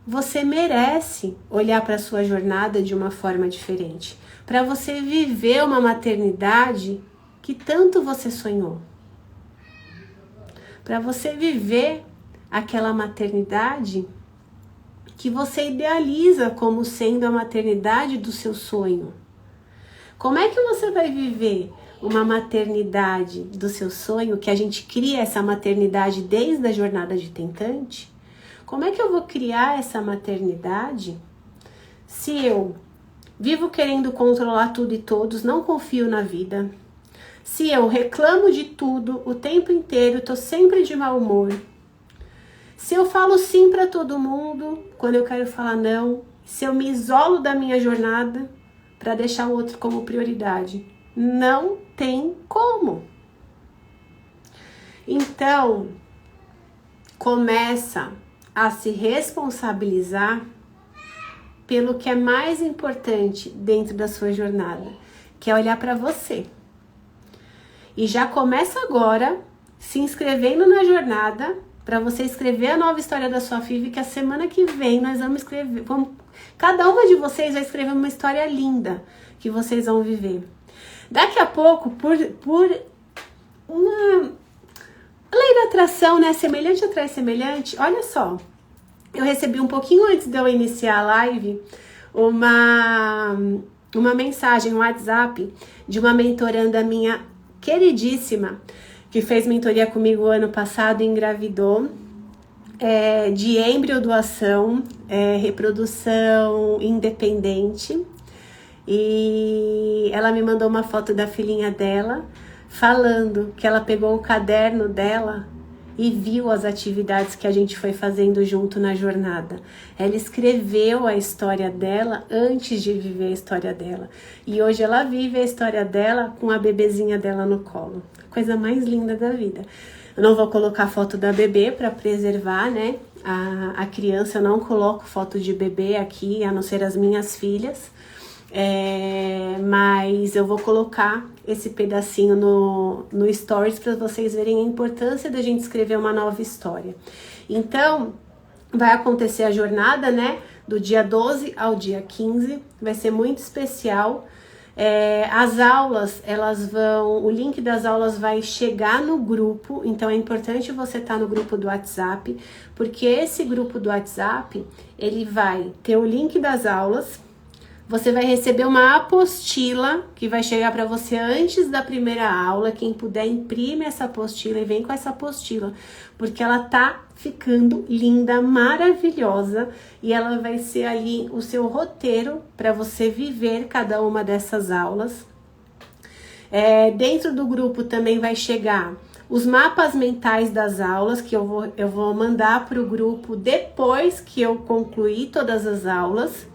você merece olhar para a sua jornada de uma forma diferente. Para você viver uma maternidade que tanto você sonhou. Para você viver aquela maternidade que você idealiza como sendo a maternidade do seu sonho. Como é que você vai viver uma maternidade do seu sonho, que a gente cria essa maternidade desde a jornada de tentante? Como é que eu vou criar essa maternidade se eu vivo querendo controlar tudo e todos, não confio na vida? Se eu reclamo de tudo o tempo inteiro, tô sempre de mau humor. Se eu falo sim para todo mundo quando eu quero falar não. Se eu me isolo da minha jornada para deixar o outro como prioridade. Não tem como. Então, começa a se responsabilizar pelo que é mais importante dentro da sua jornada, que é olhar para você. E já começa agora se inscrevendo na jornada para você escrever a nova história da sua FIV, que a semana que vem nós vamos escrever. Cada uma de vocês vai escrever uma história linda que vocês vão viver. Daqui a pouco, por uma lei da atração, né? Semelhante atrai semelhante. Olha só, eu recebi um pouquinho antes de eu iniciar a live uma mensagem, um WhatsApp de uma mentoranda minha queridíssima, que fez mentoria comigo ano passado e engravidou, de embriodoação, reprodução independente. E ela me mandou uma foto da filhinha dela, falando que ela pegou o caderno dela e viu as atividades que a gente foi fazendo junto na jornada. Ela escreveu a história dela antes de viver a história dela. E hoje ela vive a história dela com a bebezinha dela no colo. Coisa mais linda da vida. Eu não vou colocar foto da bebê para preservar, né? A criança, eu não coloco foto de bebê aqui, a não ser as minhas filhas. Mas eu vou colocar esse pedacinho no Stories para vocês verem a importância da gente escrever uma nova história. Então, vai acontecer a jornada, né? Do dia 12 ao dia 15, vai ser muito especial. As aulas, o link das aulas vai chegar no grupo, então é importante você estar no grupo do WhatsApp, porque esse grupo do WhatsApp, ele vai ter o link das aulas. Você vai receber uma apostila que vai chegar para você antes da primeira aula. Quem puder, imprime essa apostila e vem com essa apostila, porque ela tá ficando linda, maravilhosa, e ela vai ser ali o seu roteiro para você viver cada uma dessas aulas. Dentro do grupo também vai chegar os mapas mentais das aulas, que eu vou mandar para o grupo depois que eu concluir todas as aulas.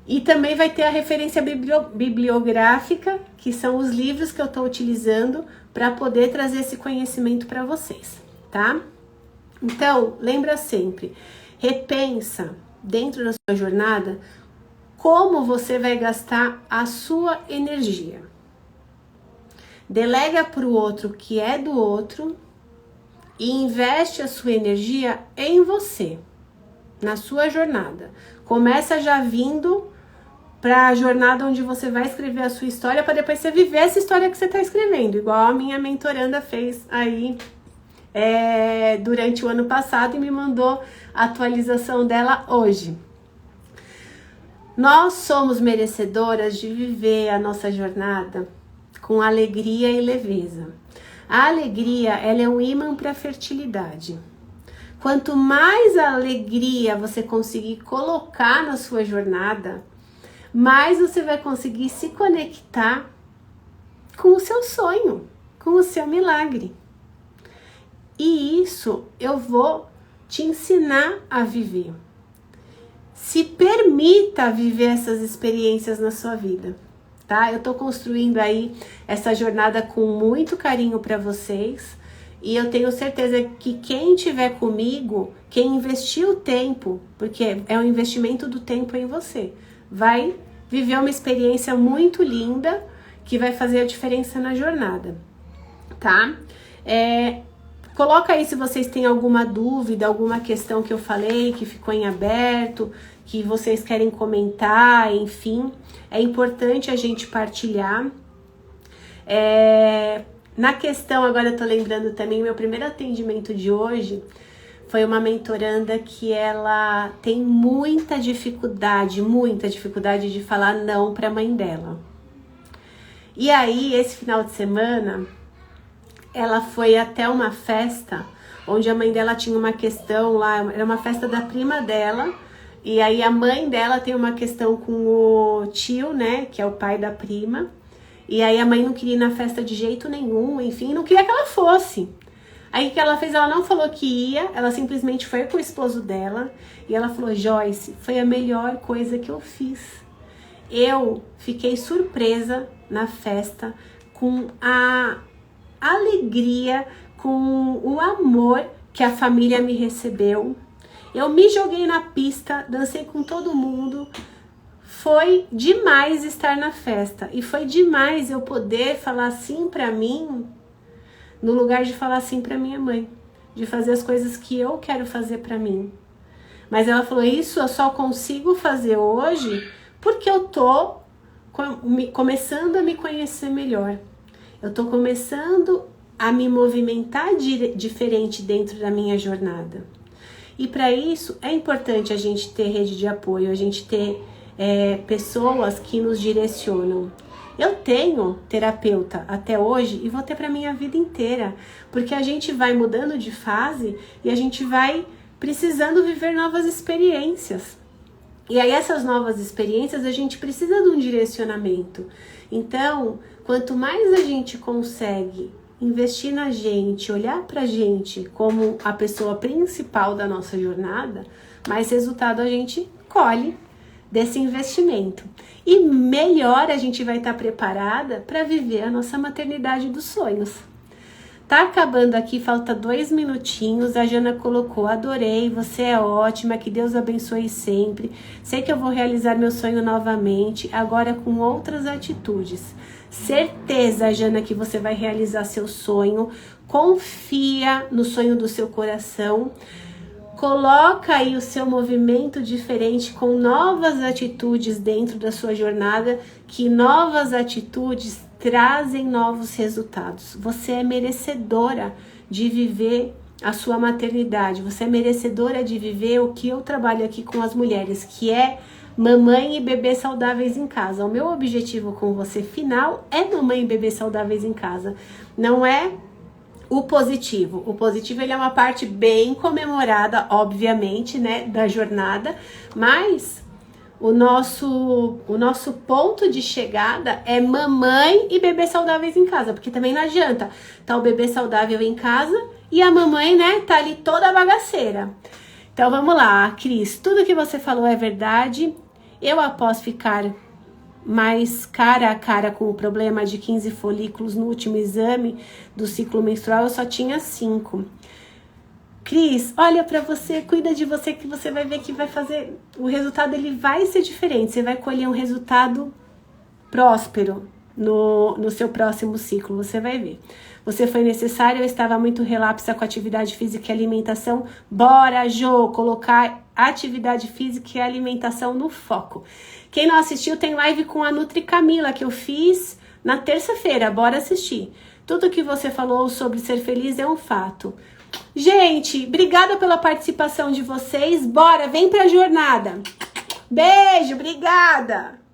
E também vai ter a referência bibliográfica, que são os livros que eu estou utilizando para poder trazer esse conhecimento para vocês, tá? Então, lembra sempre, repensa dentro da sua jornada como você vai gastar a sua energia. Delega para o outro o que é do outro, e investe a sua energia em você, na sua jornada. Começa já vindo para a jornada onde você vai escrever a sua história, para depois você viver essa história que você está escrevendo, igual a minha mentoranda fez aí durante o ano passado e me mandou a atualização dela hoje. Nós somos merecedoras de viver a nossa jornada com alegria e leveza. A alegria, ela é um imã para a fertilidade. Quanto mais alegria você conseguir colocar na sua jornada, mais você vai conseguir se conectar com o seu sonho, com o seu milagre. E isso eu vou te ensinar a viver. Se permita viver essas experiências na sua vida, tá? Eu tô construindo aí essa jornada com muito carinho para vocês. E eu tenho certeza que quem estiver comigo, quem investiu o tempo, porque é um investimento do tempo em você, vai viver uma experiência muito linda que vai fazer a diferença na jornada, tá? Coloca aí se vocês têm alguma dúvida, alguma questão que eu falei, que ficou em aberto, que vocês querem comentar, enfim. É importante a gente partilhar. Na questão, agora eu tô lembrando também, meu primeiro atendimento de hoje foi uma mentoranda que ela tem muita dificuldade de falar não pra mãe dela. E aí, esse final de semana, ela foi até uma festa onde a mãe dela tinha uma questão lá, era uma festa da prima dela, e aí a mãe dela tem uma questão com o tio, né, que é o pai da prima, e aí a mãe não queria ir na festa de jeito nenhum, enfim, não queria que ela fosse. Aí o que ela fez? Ela não falou que ia, ela simplesmente foi com o esposo dela, e ela falou: Joyce, foi a melhor coisa que eu fiz. Eu fiquei surpresa na festa com a alegria, com o amor que a família me recebeu. Eu me joguei na pista, dancei com todo mundo. Foi demais estar na festa. E foi demais eu poder falar sim pra mim, no lugar de falar sim pra minha mãe. De fazer as coisas que eu quero fazer pra mim. Mas ela falou: isso eu só consigo fazer hoje porque eu tô começando a me conhecer melhor. Eu tô começando a me movimentar diferente dentro da minha jornada. E para isso é importante a gente ter rede de apoio, a gente ter pessoas que nos direcionam. Eu tenho terapeuta até hoje e vou ter para minha vida inteira, porque a gente vai mudando de fase e a gente vai precisando viver novas experiências. E aí essas novas experiências a gente precisa de um direcionamento. Então, quanto mais a gente consegue investir na gente, olhar pra gente como a pessoa principal da nossa jornada, mais resultado a gente colhe desse investimento. E melhor a gente vai estar preparada para viver a nossa maternidade dos sonhos. Tá acabando aqui, falta 2 minutinhos. A Jana colocou: adorei, você é ótima, que Deus abençoe sempre. Sei que eu vou realizar meu sonho novamente, agora com outras atitudes. Certeza, Jana, que você vai realizar seu sonho. Confia no sonho do seu coração. Coloca aí o seu movimento diferente com novas atitudes dentro da sua jornada, que novas atitudes trazem novos resultados. Você é merecedora de viver a sua maternidade. Você é merecedora de viver o que eu trabalho aqui com as mulheres, que é mamãe e bebê saudáveis em casa. O meu objetivo com você final é mamãe e bebê saudáveis em casa. Não é o positivo. O positivo, ele é uma parte bem comemorada, obviamente, né, da jornada, mas o nosso ponto de chegada é mamãe e bebê saudáveis em casa, porque também não adianta tá o bebê saudável em casa e a mamãe, né, tá ali toda bagaceira. Então vamos lá, Cris, tudo que você falou é verdade. Eu, após ficar mais cara a cara com o problema de 15 folículos no último exame do ciclo menstrual, eu só tinha 5. Cris, olha pra você, cuida de você, que você vai ver que vai o resultado ele vai ser diferente. Você vai colher um resultado próspero, no seu próximo ciclo, você vai ver. Você foi necessário, eu estava muito relapsa com atividade física e alimentação. Bora, Jô, colocar atividade física e alimentação no foco. Quem não assistiu, tem live com a Nutri Camila, que eu fiz na terça-feira. Bora assistir. Tudo que você falou sobre ser feliz é um fato. Gente, obrigada pela participação de vocês. Bora, vem pra jornada. Beijo, obrigada!